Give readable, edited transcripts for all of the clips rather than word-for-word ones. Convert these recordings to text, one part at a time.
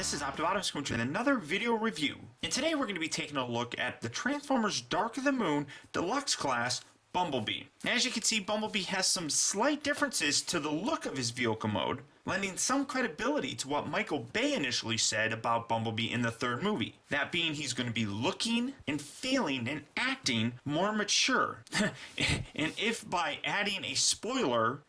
this is Optimus with another video review. And today we're going to be taking a look at the Transformers Dark of the Moon Deluxe class Bumblebee. As you can see, Bumblebee has some slight differences to the look of his vehicle mode, lending some credibility to what Michael Bay initially said about Bumblebee in the third movie. That being, he's going to be looking and feeling and acting more mature. And if by adding a spoiler,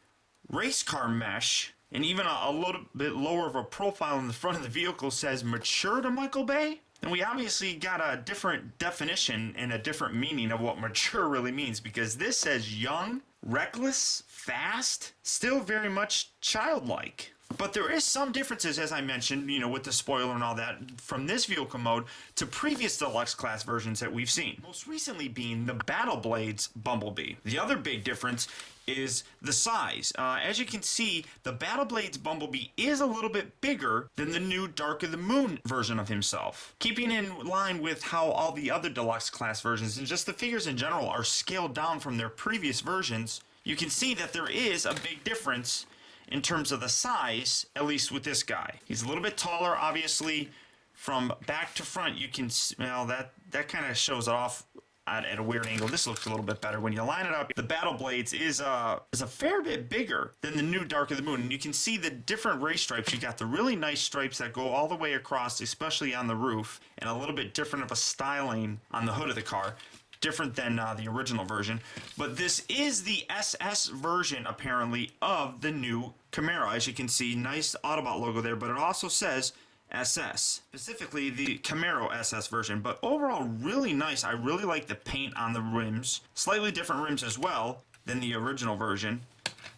race car mesh, and even a little bit lower of a profile in the front of the vehicle says mature to Michael Bay, then we obviously got a different definition and a different meaning of what mature really means, because this says young, reckless, fast, still very much childlike. But there is some differences, as I mentioned, with the spoiler and all that, from this vehicle mode to previous Deluxe class versions that we've seen. Most recently being the Battle Blades Bumblebee. The other big difference is the size. As you can see, the Battle Blades Bumblebee is a little bit bigger than the new Dark of the Moon version of himself. Keeping in line with how all the other Deluxe class versions and just the figures in general are scaled down from their previous versions, you can see that there is a big difference in terms of the size, at least with this guy. He's a little bit taller, obviously. From back to front, you can smell that kind of shows it off at a weird angle. This looks a little bit better. When you line it up, the Battle Blades is a fair bit bigger than the new Dark of the Moon. And you can see the different race stripes. You got the really nice stripes that go all the way across, especially on the roof, and a little bit different of a styling on the hood of the car. Different than the original version. But this is the SS version, apparently, of the new Camaro. As you can see, nice Autobot logo there, but it also says SS, specifically the Camaro SS version. But overall, really nice. I really like the paint on the rims. Slightly different rims as well than the original version.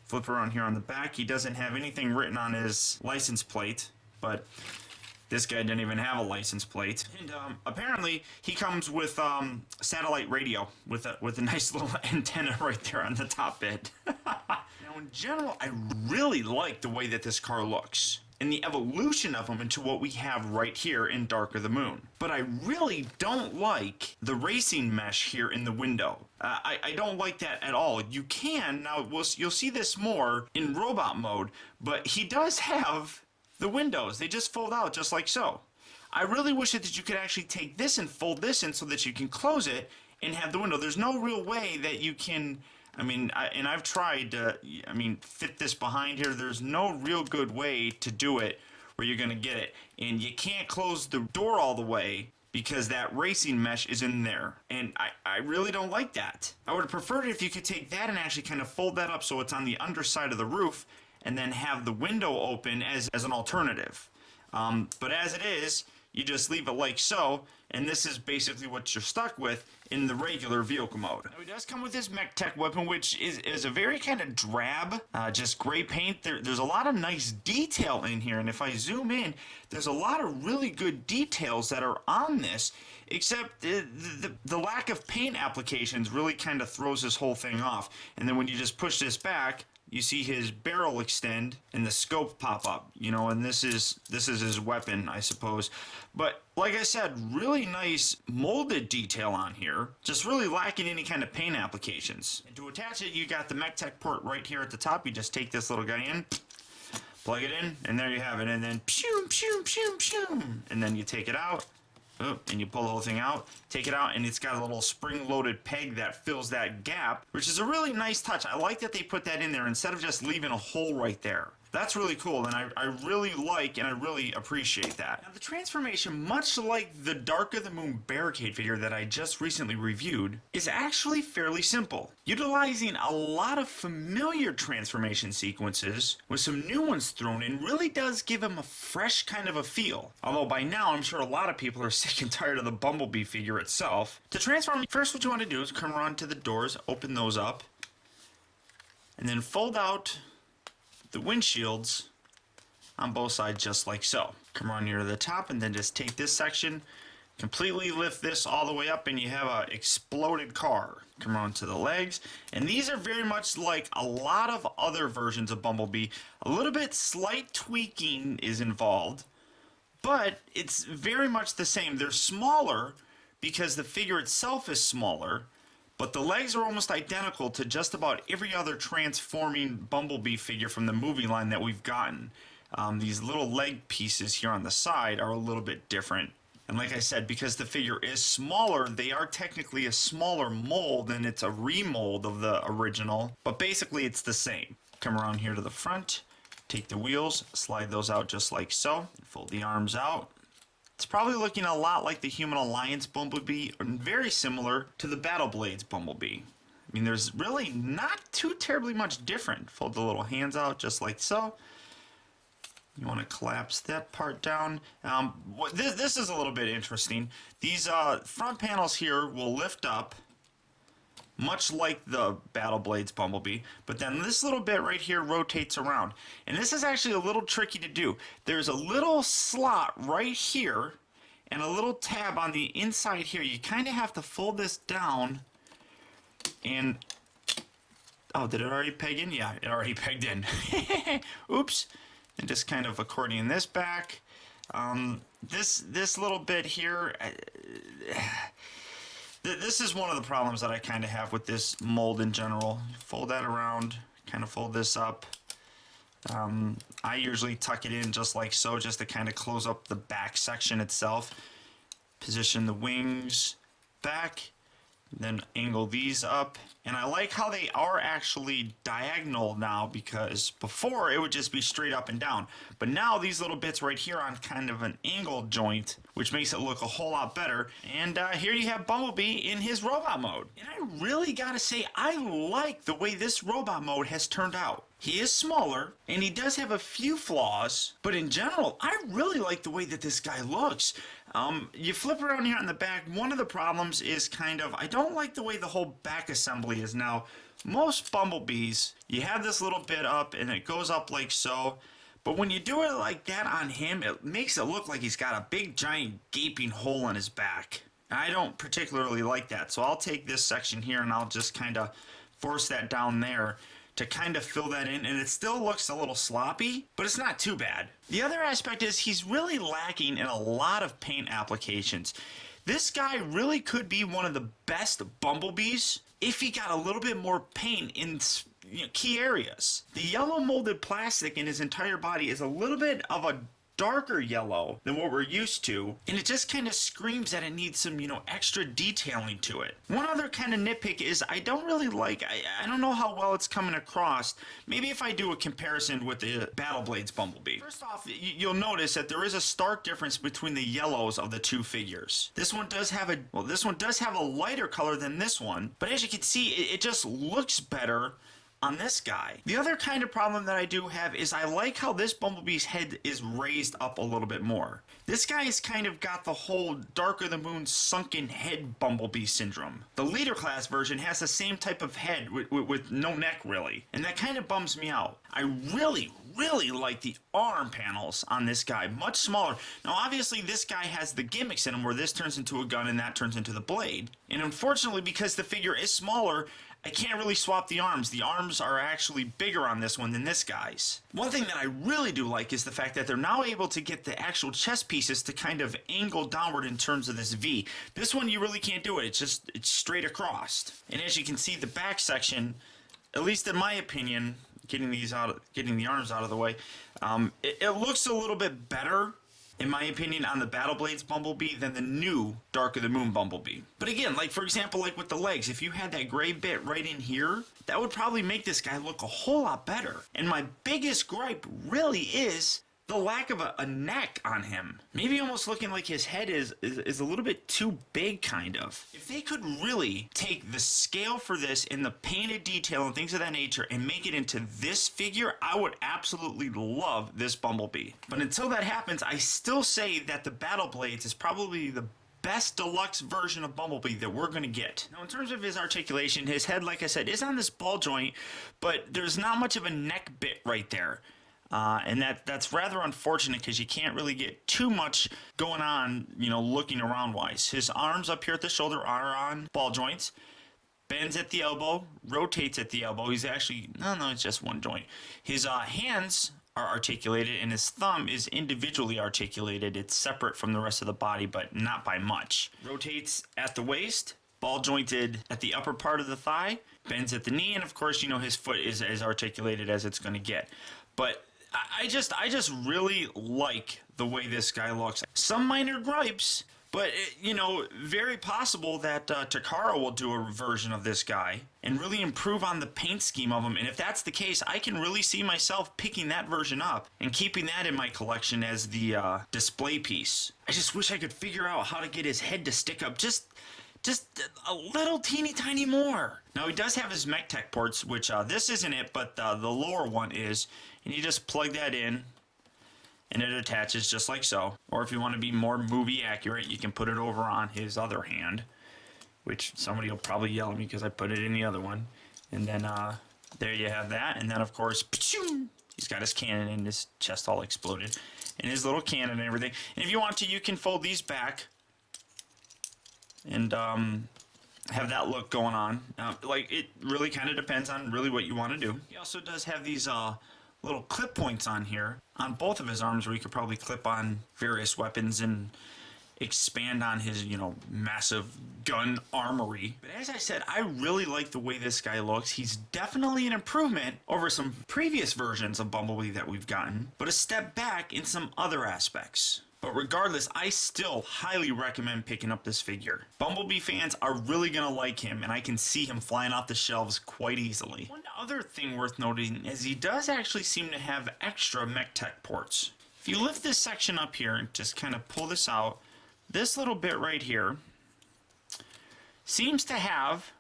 Flip around here on the back. He doesn't have anything written on his license plate, but this guy didn't even have a license plate. And apparently he comes with satellite radio with a nice little antenna right there on the top bit. Now in general, I really like the way that this car looks and the evolution of him into what we have right here in Dark of the Moon. But I really don't like the racing mesh here in the window. I don't like that at all. You can, now you'll see this more in robot mode, but he does have the windows. They just fold out just like so. I really wish that you could actually take this and fold this in so that you can close it and have the window. There's no real way that you can, and I've tried to, fit this behind here. There's no real good way to do it where you're going to get it. And you can't close the door all the way because that racing mesh is in there. And I really don't like that. I would have preferred it if you could take that and actually kind of fold that up so it's on the underside of the roof, and then have the window open as an alternative. But as it is, you just leave it like so, and this is basically what you're stuck with in the regular vehicle mode. Now, it does come with this Mech-Tech Weapon, which is a very kind of drab, just gray paint. There's a lot of nice detail in here, and if I zoom in, there's a lot of really good details that are on this, except the lack of paint applications really kind of throws this whole thing off. And then when you just push this back, you see his barrel extend and the scope pop up, and this is his weapon, I suppose. But like I said, really nice molded detail on here, just really lacking any kind of paint applications. And to attach it, you got the Mech-Tech port right here at the top. You just take this little guy in, plug it in, and there you have it. And then pshoo, pshoo, pshoo, pshoo, and then you take it out. Oh, and you pull the whole thing out, take it out, and it's got a little spring-loaded peg that fills that gap, which is a really nice touch. I like that they put that in there instead of just leaving a hole right there. That's really cool, and I really like and I really appreciate that. Now, the transformation, much like the Dark of the Moon barricade figure that I just recently reviewed, is actually fairly simple. Utilizing a lot of familiar transformation sequences with some new ones thrown in really does give him a fresh kind of a feel. Although by now, I'm sure a lot of people are sick and tired of the Bumblebee figure itself. To transform, first what you want to do is come around to the doors, open those up, and then fold out the windshields on both sides just like so. Come around here to the top and then just take this section, completely lift this all the way up, and you have an exploded car. Come around to the legs, and these are very much like a lot of other versions of Bumblebee. A little bit slight tweaking is involved, but it's very much the same. They're smaller because the figure itself is smaller, but the legs are almost identical to just about every other transforming Bumblebee figure from the movie line that we've gotten. These little leg pieces here on the side are a little bit different. And like I said, because the figure is smaller, they are technically a smaller mold, and it's a remold of the original. But basically, it's the same. Come around here to the front, take the wheels, slide those out just like so, fold the arms out. It's probably looking a lot like the Human Alliance Bumblebee, and very similar to the Battle Blades Bumblebee. I mean, there's really not too terribly much different. Fold the little hands out just like so. You want to collapse that part down. This is a little bit interesting. These front panels here will lift up, much like the Battle Blades Bumblebee, but then this little bit right here rotates around. And this is actually a little tricky to do. There's a little slot right here and a little tab on the inside here. You kind of have to fold this down and... Oh, did it already peg in? Yeah, it already pegged in. Oops. And just kind of accordion this back. This little bit here, this is one of the problems that I kind of have with this mold in general. Fold that around, kind of fold this up. I usually tuck it in just like so, just to kind of close up the back section itself. Position the wings back, then angle these up. And I like how they are actually diagonal now, because before it would just be straight up and down. But now these little bits right here on kind of an angled joint, which makes it look a whole lot better. And here you have Bumblebee in his robot mode. And I really gotta say, I like the way this robot mode has turned out. He is smaller, and he does have a few flaws, but in general, I really like the way that this guy looks. You flip around here on the back, one of the problems is kind of, I don't like the way the whole back assembly is now. Most Bumblebees, you have this little bit up, and it goes up like so, but when you do it like that on him, it makes it look like he's got a big, giant, gaping hole in his back. I don't particularly like that, so I'll take this section here, and I'll just kind of force that down there to kind of fill that in, and it still looks a little sloppy, but it's not too bad. The other aspect is he's really lacking in a lot of paint applications. This guy really could be one of the best Bumblebees if he got a little bit more paint in key areas. The yellow molded plastic in his entire body is a little bit of a darker yellow than what we're used to, and it just kind of screams that it needs some, extra detailing to it. One other kind of nitpick is I don't really like, I don't know how well it's coming across. Maybe if I do a comparison with the Battle Blades Bumblebee. First off, you'll notice that there is a stark difference between the yellows of the two figures. This one does have a lighter color than this one, but as you can see, it just looks better on this guy. The other kind of problem that I do have is I like how this Bumblebee's head is raised up a little bit more. This guy has kind of got the whole Darker the Moon sunken head Bumblebee syndrome. The leader class version has the same type of head with no neck really, and that kind of bums me out. I really like the arm panels on this guy, much smaller. Now obviously this guy has the gimmicks in him where this turns into a gun and that turns into the blade. And unfortunately, because the figure is smaller, I can't really swap the arms. The arms are actually bigger on this one than this guy's. One thing that I really do like is the fact that they're now able to get the actual chest pieces to kind of angle downward in terms of this V. This one you really can't do it. It's straight across. And as you can see, the back section, at least in my opinion, getting the arms out of the way, it looks a little bit better, in my opinion, on the Battle Blades Bumblebee than the new Dark of the Moon Bumblebee. But again, like for example, like with the legs, if you had that gray bit right in here, that would probably make this guy look a whole lot better. And my biggest gripe really is the lack of a neck on him. Maybe almost looking like his head is a little bit too big, kind of. If they could really take the scale for this and the painted detail and things of that nature and make it into this figure, I would absolutely love this Bumblebee. But until that happens, I still say that the Battle Blades is probably the best deluxe version of Bumblebee that we're going to get. Now in terms of his articulation, his head, like I said, is on this ball joint, but there's not much of a neck bit right there. And that's rather unfortunate because you can't really get too much going on, looking around wise. His arms up here at the shoulder are on ball joints, bends at the elbow, rotates at the elbow. He's actually, no, it's just one joint. His hands are articulated and his thumb is individually articulated. It's separate from the rest of the body, but not by much. Rotates at the waist, ball jointed at the upper part of the thigh, bends at the knee, and of course, his foot is as articulated as it's going to get. But I just really like the way this guy looks. Some minor gripes, but you know, very possible that Takara will do a version of this guy and really improve on the paint scheme of him. And if that's the case, I can really see myself picking that version up and keeping that in my collection as the display piece. I just wish I could figure out how to get his head to stick up just a little teeny tiny more. Now he does have his Mech-Tech ports, which this isn't it, but the lower one is. And you just plug that in and it attaches just like so. Or if you want to be more movie accurate, you can put it over on his other hand, which somebody will probably yell at me because I put it in the other one. And then there you have that. And then of course, he's got his cannon and his chest all exploded. And his little cannon and everything. And if you want to, you can fold these back and have that look going on. Like, it really kind of depends on really what you want to do. He also does have these little clip points on here on both of his arms where you could probably clip on various weapons and expand on his, you know, massive gun armory. But as I said, I really like the way this guy looks. He's definitely an improvement over some previous versions of Bumblebee that we've gotten, but a step back in some other aspects. But regardless, I still highly recommend picking up this figure. Bumblebee fans are really going to like him, and I can see him flying off the shelves quite easily. One other thing worth noting is he does actually seem to have extra Mech-Tech ports. If you lift this section up here and just kind of pull this out, this little bit right here seems to have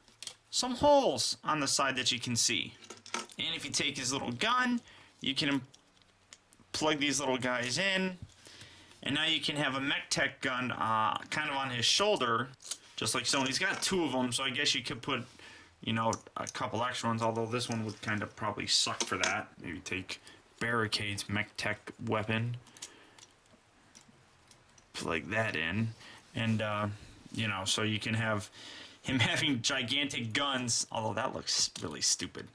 some holes on the side that you can see. And if you take his little gun, you can plug these little guys in. And now you can have a Mech-Tech gun kind of on his shoulder, just like so. And he's got two of them, so I guess you could put, you know, a couple extra ones, although this one would kind of probably suck for that. Maybe take Barricade's Mech-Tech Weapon, plug that in, and, you know, so you can have him having gigantic guns, although that looks really stupid,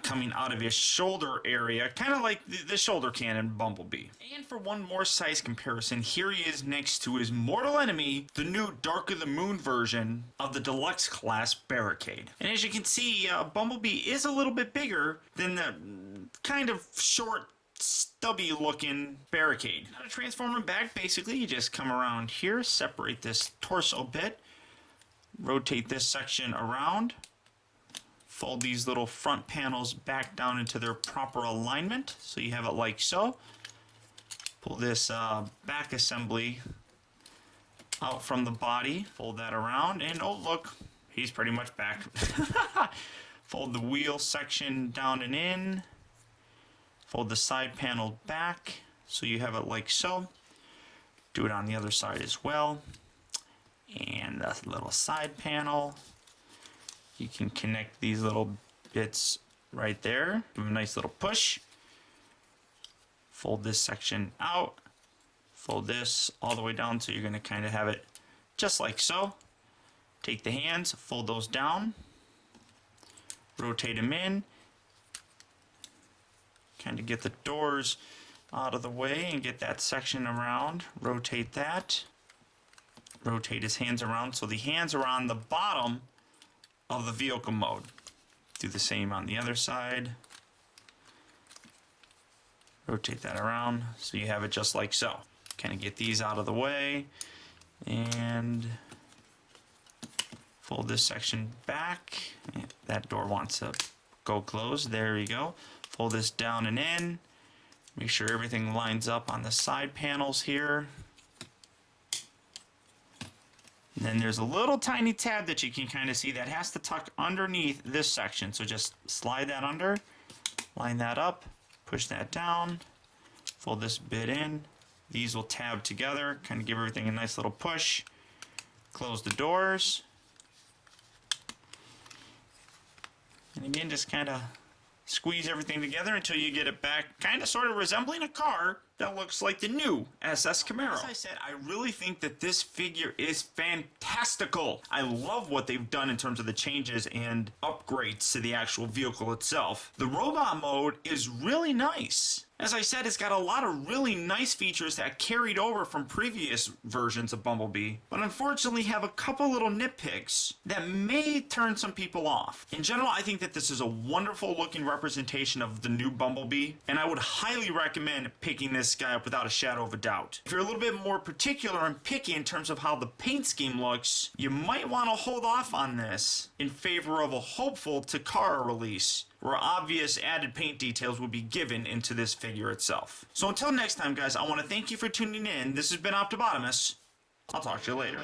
coming out of his shoulder area, kind of like the shoulder cannon Bumblebee. And for one more size comparison, here he is next to his mortal enemy, the new Dark of the Moon version of the Deluxe class Barricade. And as you can see, Bumblebee is a little bit bigger than the kind of short, stubby looking Barricade. Now to transform him back, basically you just come around here, separate this torso bit, rotate this section around, fold these little front panels back down into their proper alignment, so you have it like so. Pull this back assembly out from the body, fold that around, and oh look, he's pretty much back. Fold the wheel section down and in, fold the side panel back, so you have it like so. Do it on the other side as well. And the little side panel, you can connect these little bits right there. Give them a nice little push. Fold this section out. Fold this all the way down, so you're going to kind of have it just like so. Take the hands, fold those down. Rotate them in. Kind of get the doors out of the way and get that section around. Rotate that. Rotate his hands around so the hands are on the bottom of the vehicle mode. Do the same on the other side. Rotate that around so you have it just like so. Kind of get these out of the way and fold this section back. That door wants to go closed. There we go. Fold this down and in. Make sure everything lines up on the side panels here. And then there's a little tiny tab that you can kind of see that has to tuck underneath this section. So just slide that under, line that up, push that down, fold this bit in. These will tab together, kind of give everything a nice little push. Close the doors. And again, just kind of squeeze everything together until you get it back kind of sort of resembling a car. that looks like the new SS Camaro. As I said, I really think that this figure is fantastical. I love what they've done in terms of the changes and upgrades to the actual vehicle itself. The robot mode is really nice. As I said, it's got a lot of really nice features that carried over from previous versions of Bumblebee, but unfortunately have a couple little nitpicks that may turn some people off. In general, I think that this is a wonderful looking representation of the new Bumblebee, and I would highly recommend picking this guy up without a shadow of a doubt. If you're a little bit more particular and picky in terms of how the paint scheme looks, you might want to hold off on this in favor of a hopeful Takara release, where obvious added paint details will be given into this figure itself. So until next time, guys, I want to thank you for tuning in. This has been Optibotimus. I'll talk to you later.